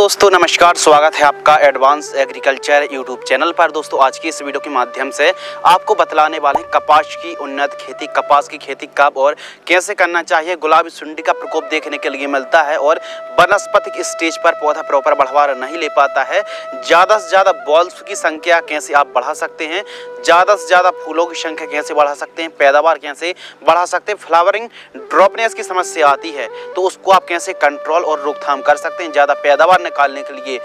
दोस्तों नमस्कार, स्वागत है आपका एडवांस एग्रीकल्चर यूट्यूब चैनल पर। दोस्तों आज की इस वीडियो के माध्यम से आपको बतलाने वाले हैं कपास की उन्नत खेती। कपास की खेती कब और कैसे करना चाहिए। गुलाबी सुंडी का प्रकोप देखने के लिए मिलता है और वनस्पतिक स्टेज पर पौधा प्रॉपर बढ़ावा नहीं ले पाता है। ज़्यादा से ज़्यादा बॉल्स की संख्या कैसे आप बढ़ा सकते हैं, ज़्यादा से ज़्यादा फूलों की संख्या कैसे बढ़ा सकते हैं, पैदावार कैसे बढ़ा सकते हैं। फ्लावरिंग ड्रॉपनेस की समस्या आती है तो उसको आप कैसे कंट्रोल और रोकथाम कर सकते हैं। ज़्यादा पैदावार निकालने के लिए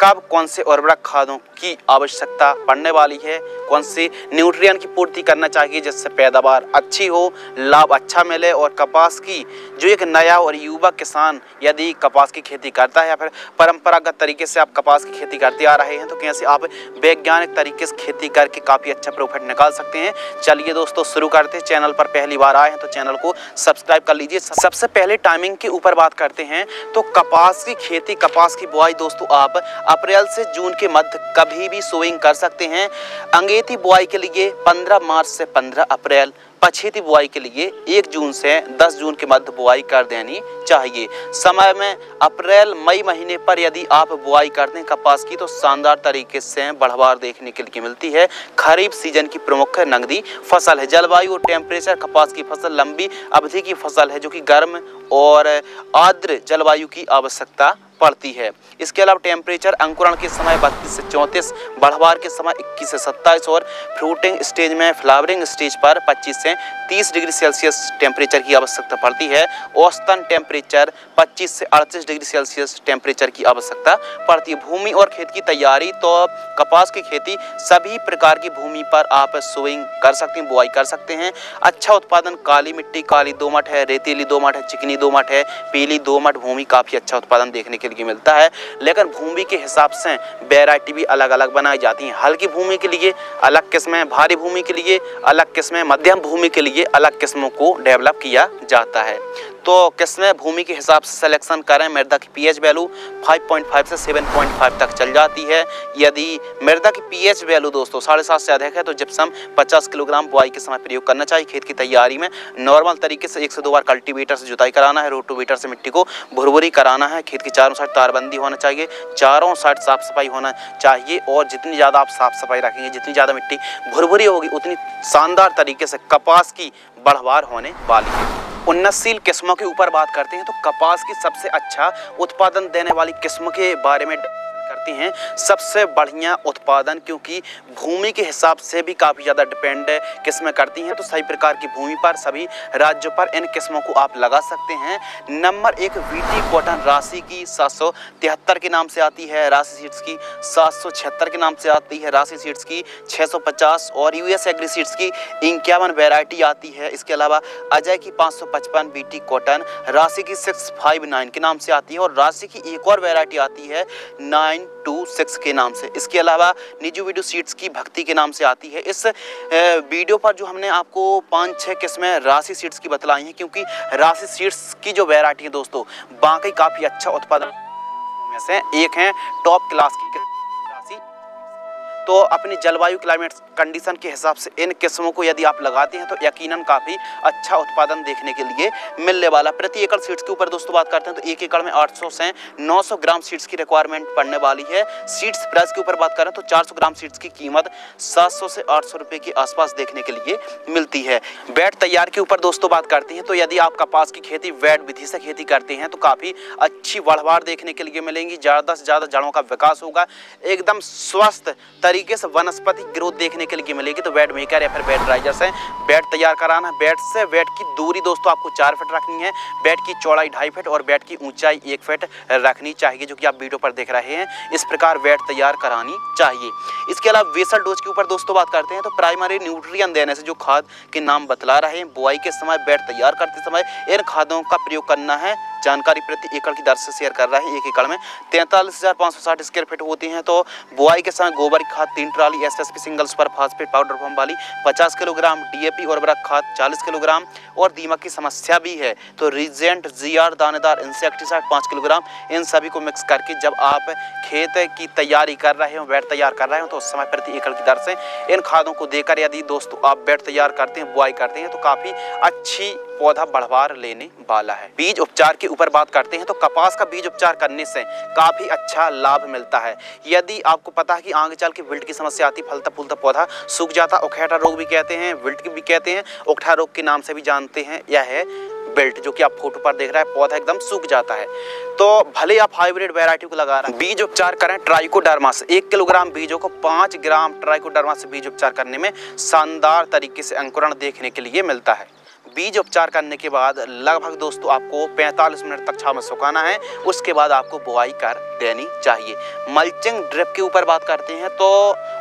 कब कौन से उर्वरक खादों की आवश्यकता पड़ने वाली है, कौन सी न्यूट्रिएंट की पूर्ति करना चाहिए जिससे पैदावार अच्छी हो, लाभ अच्छा मिले। और कपास की जो एक नया और युवा किसान यदि कपास की खेती करता है या फिर परंपरागत तरीके से आप कपास की खेती करते आ रहे हैं तो कैसे आप वैज्ञानिक तरीके से खेती करके काफ़ी अच्छा प्रॉफिट निकाल सकते हैं। चलिए दोस्तों शुरू करते हैं। चैनल पर पहली बार आए हैं तो चैनल को सब्सक्राइब कर लीजिए। सबसे पहले टाइमिंग के ऊपर बात करते हैं तो कपास की खेती, कपास की बुआई दोस्तों आप अप्रैल से जून के मध्य कभी भी सोइंग कर सकते हैं। अंगेती बुआई के लिए 15 मार्च से 15 अप्रैल, पछेती बुआई के लिए 1 जून से 10 जून के मध्य बुआई कर देनी चाहिए। समय में अप्रैल मई महीने पर यदि आप बुआई करते हैं कपास की तो शानदार तरीके से बढ़वार देखने के लिए मिलती है। खरीफ सीजन की प्रमुख नकदी फसल है। जलवायु और टेम्परेचर, कपास की फसल लंबी अवधि की फसल है जो कि गर्म और आर्द्र जलवायु की आवश्यकता पड़ती है। इसके अलावा टेम्परेचर अंकुरण के समय 32 से 34, बढ़वार के समय 21 से 27 और फ्रूटिंग स्टेज में फ्लावरिंग स्टेज पर 25 से 30 डिग्री सेल्सियस टेम्परेचर की आवश्यकता पड़ती है। औसतन टेम्परेचर 25 से 38 डिग्री सेल्सियस टेम्परेचर की आवश्यकता पड़ती है। भूमि और खेत की तैयारी तो कपास की खेती सभी प्रकार की भूमि पर आप सोइंग कर सकते हैं, बुआई कर सकते हैं। अच्छा उत्पादन काली मिट्टी, काली दोमट है, रेतीली दोमट है, चिकनी दोमट है, पीली दोमट भूमि काफ़ी अच्छा उत्पादन देखने के लिए मिलता है। लेकिन भूमि के हिसाब से वैरायटी भी अलग अलग बनाई जाती हैं। हल्की भूमि के लिए अलग किस्में, भारी भूमि के लिए अलग किस्में, मध्यम भूमि के लिए अलग किस्मों को डेवलप किया जाता है। तो किस्में भूमि के हिसाब से सिलेक्शन करें। मृदा की पीएच वैल्यू 5.5 से 7.5 तक चल जाती है। यदि मृदा की पीएच वैल्यू दोस्तों 7.5 से अधिक है तो जिप्सम 50 किलोग्राम बुआई के समय प्रयोग करना चाहिए। खेत की तैयारी में नॉर्मल तरीके से 1 से 2 बार कल्टीवेटर से जुताई कराना है। रोटोवेटर से मिट्टी को भुरभुरी कराना है। खेत की चारों साइड तारबंदी होना चाहिए, चारों साइड साफ सफाई होना चाहिए। और जितनी ज़्यादा आप साफ सफाई रखेंगे, जितनी ज़्यादा मिट्टी भुरभुरी होगी, उतनी शानदार तरीके से कपास की बढ़वार होने वाली है। उन्नतशील किस्मों के ऊपर बात करते हैं तो कपास की सबसे अच्छा उत्पादन देने वाली किस्म के बारे में करते हैं। सबसे बढ़िया उत्पादन, क्योंकि भूमि के हिसाब से भी काफ़ी ज़्यादा डिपेंड किस्में करती हैं तो सही प्रकार की भूमि पर सभी राज्यों पर इन किस्मों को आप लगा सकते हैं। नंबर 1 वीटी कॉटन राशि की 773 के नाम से आती है, राशि सीड्स की 776 के नाम से आती है, राशि सीड्स की 650 और यूएस एग्री सीड्स की 51 वैरायटी आती है। इसके अलावा अजय की 555 वीटी कॉटन, राशि की 659 के नाम से आती है और राशि की एक और वैरायटी आती है 926 के नाम से। इसके अलावा निजी वीडियो सीड्स की भक्ति के नाम से आती है। इस वीडियो पर जो हमने आपको 5-6 किस्में राशि सीड्स की बतलाई हैं, क्योंकि राशि सीड्स की जो वैरायटी है दोस्तों वाकई काफ़ी अच्छा उत्पादन में से एक है, टॉप क्लास की राशि। तो अपनी जलवायु क्लाइमेट कंडीशन के हिसाब से इन किस्मों को यदि आप लगाते हैं तो यकीनन काफ़ी अच्छा उत्पादन देखने के लिए मिलने वाला। प्रति एकड़ सीड्स के ऊपर दोस्तों बात करते हैं तो 1 एकड़ में 800 से 900 ग्राम सीड्स की रिक्वायरमेंट पड़ने वाली है। सीड्स प्राइस के ऊपर बात करें तो 400 ग्राम सीड्स की कीमत 700 से 800 रुपये के आसपास देखने के लिए मिलती है। वेट तैयार के ऊपर दोस्तों बात करते हैं तो यदि आप कपास की खेती वेट विधि से खेती करते हैं तो काफ़ी अच्छी बढ़वार देखने के लिए मिलेंगी। ज़्यादा से ज़्यादा जड़ों का विकास होगा, एकदम स्वस्थ तरीके से वनस्पतिक ग्रोथ देखने के लिए मिलेगी। तो बेड मेकर या फिर बेड राइजर से बेड तैयार कराना। बेड से बेड की दूरी दोस्तों आपको 4 फीट रखनी है, बेड की चौड़ाई 2.5 फीट और बेड की ऊंचाई 1 फीट रखनी चाहिए, जो कि आप वीडियो पर देख रहे हैं। इस प्रकार बेड तैयार करानी चाहिए। इसके अलावा बेसल डोज के ऊपर दोस्तों बात करते हैं तो प्राइमरी न्यूट्रिएंट देने से जो खाद के नाम बतला रहे हैं, बुआई के समय बेड तैयार करते समय इन खादों का प्रयोग करना है। जानकारी प्रति एकड़ की दर से शेयर कर रहे हैं। 1 एकड़ में 43,560 स्क्वायर फीट होती हैं। तो बुआई के समय गोबर की खाद 3 trolley, SSP single super phosphate powder form वाली 50 किलोग्राम, डीएपी उर्वरक खाद 40 किलोग्राम और दीमक की समस्या भी है तो रीजेंट जीआर दानेदार इंसेक्टिसाइड 5 किलोग्राम, इन सभी को मिक्स करके जब आप खेत की तैयारी कर रहे हो, बेड तैयार कर रहे हो तो उस समय प्रति एकड़ की दर से इन खादों को देकर यदि दोस्तों आप बेड तैयार करते हैं, बुआई करते हैं तो काफ़ी अच्छी पौधा बढ़वार लेने वाला है। बीज उपचार के ऊपर बात करते हैं तो कपास का बीज उपचार करने से काफी अच्छा लाभ मिलता है। यदि आपको पता है कि आगे चल के विल्ट की समस्या आती, फलता फूलता पौधा सूख जाता, उखेटा रोग भी कहते हैं, विल्ट भी कहते हैं, उकठा रोग के नाम से भी जानते हैं, यह है बेल्ट, जो कि आप फोटो पर देख रहे हैं, पौधा एकदम सूख जाता है। तो भले आप हाइब्रिड वैरायटी को लगा रहे हैं, बीज उपचार करें ट्राइकोडर्मा से। 1 किलोग्राम बीजों को 5 ग्राम ट्राइकोडर्मा से बीज उपचार करने में शानदार तरीके से अंकुरण देखने के लिए मिलता है। बीज उपचार करने के बाद लगभग दोस्तों आपको 45 मिनट तक छांव में सुखाना है, उसके बाद आपको बुआई कर देनी चाहिए। मल्चिंग ड्रिप के ऊपर बात करते हैं तो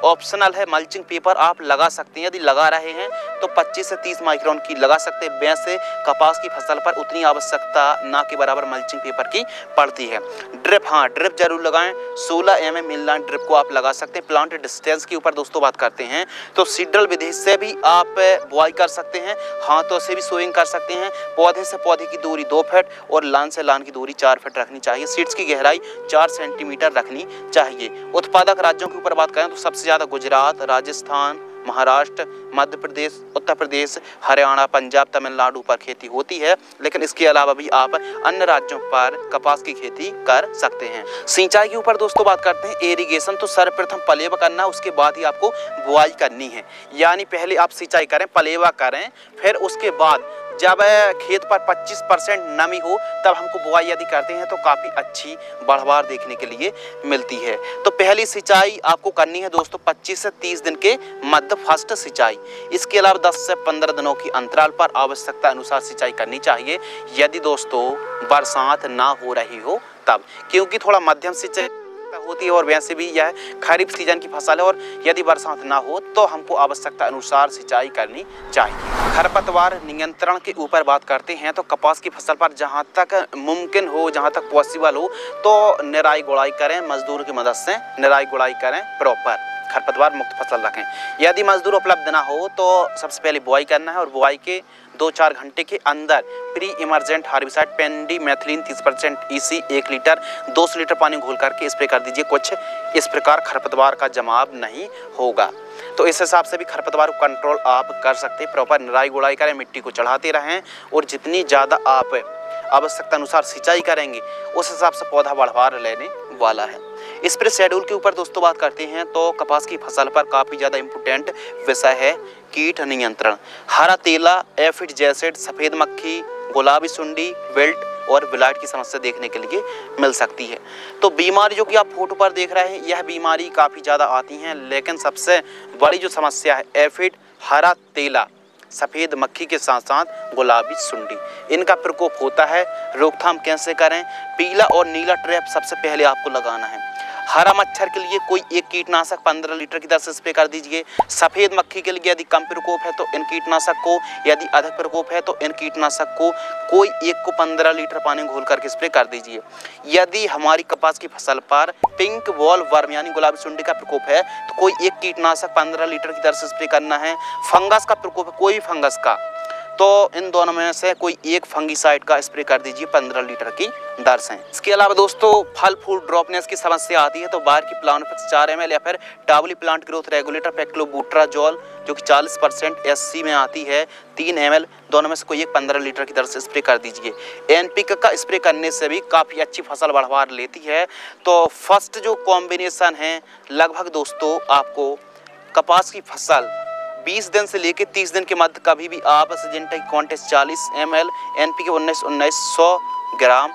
ऑप्शनल है, मल्चिंग पेपर आप लगा सकते हैं। यदि लगा रहे हैं तो 25 से 30 माइक्रोन की लगा सकते हैं। वैसे कपास की फसल पर उतनी आवश्यकता ना के बराबर मल्चिंग पेपर की पड़ती है। ड्रिप, हाँ ड्रिप जरूर लगाएं। 16 mm मिललाइन ड्रिप को आप लगा सकते हैं। प्लांट डिस्टेंस के ऊपर दोस्तों बात करते हैं तो सीडल विधि से भी आप बुआई कर सकते हैं, हाथों से भी सोइंग कर सकते हैं। पौधे से पौधे की दूरी 2 फीट और लान से लान की दूरी 4 फीट रखनी चाहिए। सीड्स की गहराई 4 सेंटीमीटर रखनी चाहिए। उत्पादक राज्यों के ऊपर बात करें तो सबसे ज्यादा गुजरात, राजस्थान, महाराष्ट्र, मध्य प्रदेश, उत्तर प्रदेश, हरियाणा, पंजाब, तमिलनाडु पर खेती होती है, लेकिन इसके अलावा भी आप अन्य राज्यों पर कपास की खेती कर सकते हैं। सिंचाई के ऊपर दोस्तों बात करते हैं। इरिगेशन तो सर्वप्रथम पलेवा करना, उसके बाद ही आपको बुआई करनी है। यानी पहले आप सिंचाई करें, पलेवा करें, फिर उसके बाद जब खेत पर 25% नमी हो तब हमको बुआई यदि करते हैं तो काफ़ी अच्छी बढ़वार देखने के लिए मिलती है। तो पहली सिंचाई आपको करनी है दोस्तों 25 से 30 दिन के मध्य फर्स्ट सिंचाई। इसके अलावा 10 से 15 दिनों की अंतराल पर आवश्यकता अनुसार सिंचाई करनी चाहिए, यदि दोस्तों बरसात ना हो रही हो तब, क्योंकि थोड़ा मध्यम सिंचाई होती है और वैसे भी यह खरीफ सीजन की फसल है और यदि बरसात ना हो तो हमको आवश्यकता अनुसार सिंचाई करनी चाहिए। खरपतवार नियंत्रण के ऊपर बात करते हैं तो कपास की फसल पर जहां तक मुमकिन हो, जहां तक पॉसिबल हो तो निराई गुड़ाई करें, मजदूर की मदद से निराई गुड़ाई करें, प्रॉपर खरपतवार मुक्त फसल रखें। यदि मजदूर उपलब्ध ना हो तो सबसे पहले बुआई करना है और बुआई के 2-4 घंटे के अंदर pre emergent herbicide pendimethalin 30% EC 1 litre 200 litre पानी घोल करके स्प्रे कर दीजिए। कुछ इस प्रकार खरपतवार का जमाव नहीं होगा। तो इस हिसाब से भी खरपतवार को कंट्रोल आप कर सकते हैं। प्रॉपर निराई गुड़ाई करें, मिट्टी को चढ़ाते रहें और जितनी ज़्यादा आप आवश्यकता अनुसार सिंचाई करेंगे उस हिसाब से पौधा बढ़वार लेने वाला है। स्प्रे शेड्यूल के ऊपर दोस्तों बात करते हैं तो कपास की फसल पर काफ़ी ज़्यादा इम्पोर्टेंट विषय है कीट नियंत्रण। हरा तेला, एफिड जैसेड, सफ़ेद मक्खी, गुलाबी सुंडी, विल्ट और ब्लाइट की समस्या देखने के लिए मिल सकती है। तो बीमारी जो कि आप फोटो पर देख रहे हैं, यह बीमारी काफ़ी ज़्यादा आती हैं, लेकिन सबसे बड़ी जो समस्या है एफिड, हरा तेला, सफ़ेद मक्खी के साथ साथ गुलाबी सुंडी, इनका प्रकोप होता है। रोकथाम कैसे करें? पीला और नीला ट्रैप सबसे पहले आपको लगाना है। हरा मच्छर के लिए कोई एक कीटनाशक 15 लीटर की दर से स्प्रे कर दीजिए। सफ़ेद मक्खी के लिए यदि कम प्रकोप है तो इन कीटनाशक को, यदि अधिक प्रकोप है तो इन कीटनाशक को कोई एक को 15 लीटर पानी घोल करके स्प्रे कर दीजिए। यदि हमारी कपास की फसल पर पिंक वॉल वर्म यानी गुलाबी सुंडी का प्रकोप है तो कोई एक कीटनाशक 15 लीटर की दर से स्प्रे करना है। फंगस का प्रकोप है, कोई फंगस का, तो इन दोनों में से कोई एक फंगीसाइड का स्प्रे कर दीजिए 15 लीटर की दर से। इसके अलावा दोस्तों फल फूल ड्रॉपनेस की समस्या आती है तो बाहर की प्लांट 4 ml या फिर टावली प्लांट ग्रोथ रेगुलेटर पेक्लोबुट्राजोल जो कि 40% SC में आती है 3 ml, दोनों में से कोई एक 15 लीटर की दर से स्प्रे कर दीजिए। NPK का स्प्रे करने से भी काफ़ी अच्छी फसल बढ़वार लेती है। तो फर्स्ट जो कॉम्बिनेशन है लगभग दोस्तों आपको कपास की फसल 20 दिन से लेकर 30 दिन के मध्य कभी भी आप सिजेंटा की क्वांटिटी 40 ml, NPK 19 100 ग्राम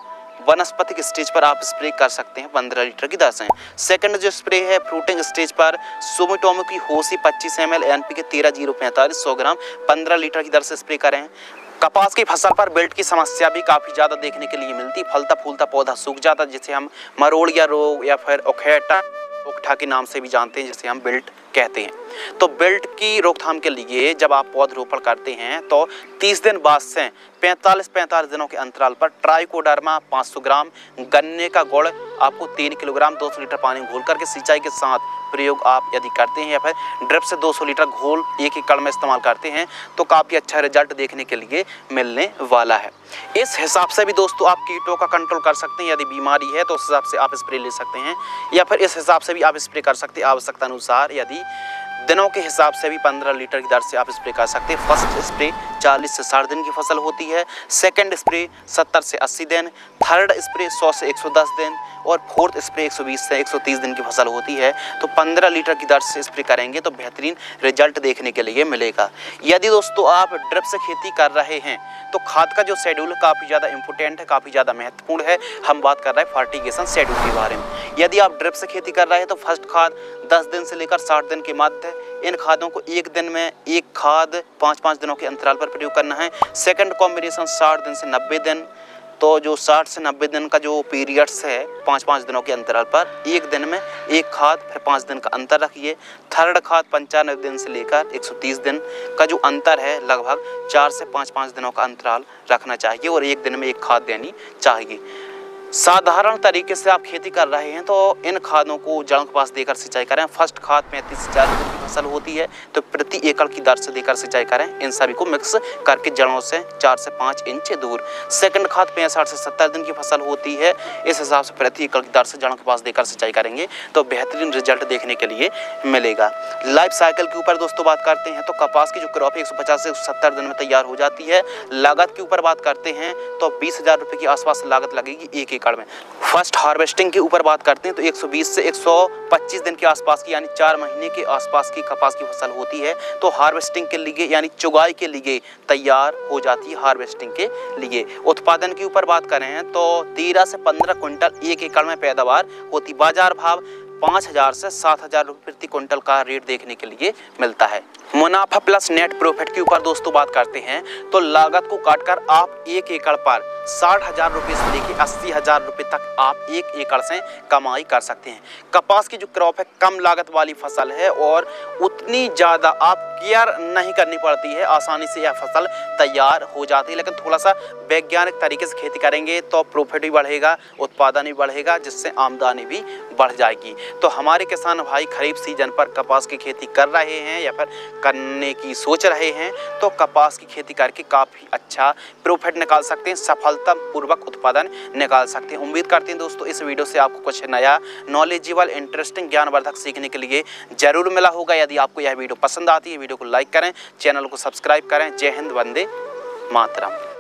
वनस्पतिक स्टेज पर आप स्प्रे कर सकते हैं 15 लीटर की दर से। सेकंड जो स्प्रे है फ्रूटिंग स्टेज पर सुमिटोमो की होसी 25 ml, NPK 13-045 100 ग्राम 15 लीटर की दर से स्प्रे करें। कपास की फसल पर बेल्ट की समस्या भी काफ़ी ज़्यादा देखने के लिए मिलती। फलता फूलता पौधा सूख जाता, जिसे हम मरोड़िया रोग या फिर उकठा के नाम से भी जानते हैं, जिसे हम बेल्ट कहते हैं। तो बेल्ट की रोकथाम के लिए जब आप पौधरोपण करते हैं तो 30 दिन बाद से 45 दिनों के अंतराल पर ट्राइकोडर्मा 500 ग्राम, गन्ने का गुड़ आपको 3 किलोग्राम 200 लीटर पानी घोल करके सिंचाई के साथ प्रयोग आप यदि करते हैं या फिर ड्रिप से 200 लीटर घोल 1 एकड़ में इस्तेमाल करते हैं तो काफ़ी अच्छा रिजल्ट देखने के लिए मिलने वाला है। इस हिसाब से भी दोस्तों आप कीटों का कंट्रोल कर सकते हैं। यदि बीमारी है तो उस हिसाब से आप स्प्रे ले सकते हैं या फिर इस हिसाब से भी आप स्प्रे कर सकते हैं आवश्यकता अनुसार। यदि दिनों के हिसाब से भी 15 लीटर की दर से आप स्प्रे कर सकते हैं। फर्स्ट स्प्रे 40 से 60 दिन की फसल होती है, सेकंड स्प्रे 70 से 80 दिन, थर्ड स्प्रे 100 से 110 दिन और फोर्थ स्प्रे 120 से 130 दिन की फसल होती है। तो 15 लीटर की दर से स्प्रे करेंगे तो बेहतरीन रिजल्ट देखने के लिए मिलेगा। यदि दोस्तों आप ड्रिप से खेती कर रहे हैं तो खाद का जो शेड्यूल काफ़ी ज़्यादा इंपॉर्टेंट है, काफ़ी ज़्यादा महत्वपूर्ण है। हम बात कर रहे हैं फर्टिगेशन शेड्यूल के बारे में। यदि आप ड्रिप से खेती कर रहे हैं तो फर्स्ट खाद 10 दिन से लेकर 60 दिन के मध्य इन खादों को एक दिन में एक खाद 5-5 दिनों के अंतराल पर प्रयोग करना है। सेकंड कॉम्बिनेशन 60 दिन से 90 दिन, तो जो 60 से 90 दिन का जो पीरियड्स है 5-5 दिनों के अंतराल पर एक दिन में एक खाद, फिर 5 दिन का अंतर रखिए। थर्ड खाद 95 दिन से लेकर 130 दिन का जो अंतर है लगभग 4 से 5-5 दिनों का अंतराल रखना चाहिए और एक दिन में एक खाद देनी चाहिए। साधारण तरीके से आप खेती कर रहे हैं तो इन खादों को जड़ों के पास देकर सिंचाई करें। फर्स्ट खाद 35 से 40 दिन की फसल होती है तो प्रति एकड़ की दर से देकर सिंचाई करें। इन सभी को मिक्स करके जड़ों से 4 से 5 इंच दूर। सेकंड खाद 65 से 70 दिन की फसल होती है, इस हिसाब से प्रति एकड़ की दर से जड़ों के पास देकर सिंचाई करेंगे तो बेहतरीन रिजल्ट देखने के लिए मिलेगा। लाइफ साइकिल के ऊपर दोस्तों बात करते हैं तो कपास की जो क्रॉप है 150 से 170 दिन में तैयार हो जाती है। लागत के ऊपर बात करते हैं तो 20,000 रुपये के आसपास लागत लगेगी एक एकड़ में। फर्स्ट हार्वेस्टिंग की ऊपर बात करते हैं तो 120 से 125 दिन के आसपास की यानी 4 महीने के आसपास की कपास की फसल होती है तो हार्वेस्टिंग के लिए यानी चुगाई के लिए तैयार हो जाती है। हार्वेस्टिंग के लिए उत्पादन के ऊपर बात करें तो 13 से 15 क्विंटल एक एकड़ में पैदावार होती। बाजार भाव 5,000 से 7,000 रुपये प्रति क्विंटल का रेट देखने के लिए मिलता है। मुनाफा प्लस नेट प्रॉफिट के ऊपर दोस्तों बात करते हैं तो लागत को काटकर आप एक एकड़ पर 60,000 रुपये से लेकर 80,000 रुपये तक आप एक एकड़ से कमाई कर सकते हैं। कपास की जो क्रॉप है कम लागत वाली फसल है और उतनी ज़्यादा आप केयर नहीं करनी पड़ती है, आसानी से यह फसल तैयार हो जाती है। लेकिन थोड़ा सा वैज्ञानिक तरीके से खेती करेंगे तो प्रॉफिट भी बढ़ेगा, उत्पादन भी बढ़ेगा, जिससे आमदनी भी बढ़ जाएगी। तो हमारे किसान भाई खरीफ सीजन पर कपास की खेती कर रहे हैं या फिर करने की सोच रहे हैं तो कपास की खेती करके काफ़ी अच्छा प्रॉफिट निकाल सकते हैं, सफलतापूर्वक उत्पादन निकाल सकते हैं। उम्मीद करते हैं दोस्तों इस वीडियो से आपको कुछ नया नॉलेजेबल इंटरेस्टिंग ज्ञानवर्धक सीखने के लिए जरूर मिला होगा। यदि आपको यह वीडियो पसंद आती है वीडियो को लाइक करें, चैनल को सब्सक्राइब करें। जय हिंद, वंदे मातरम।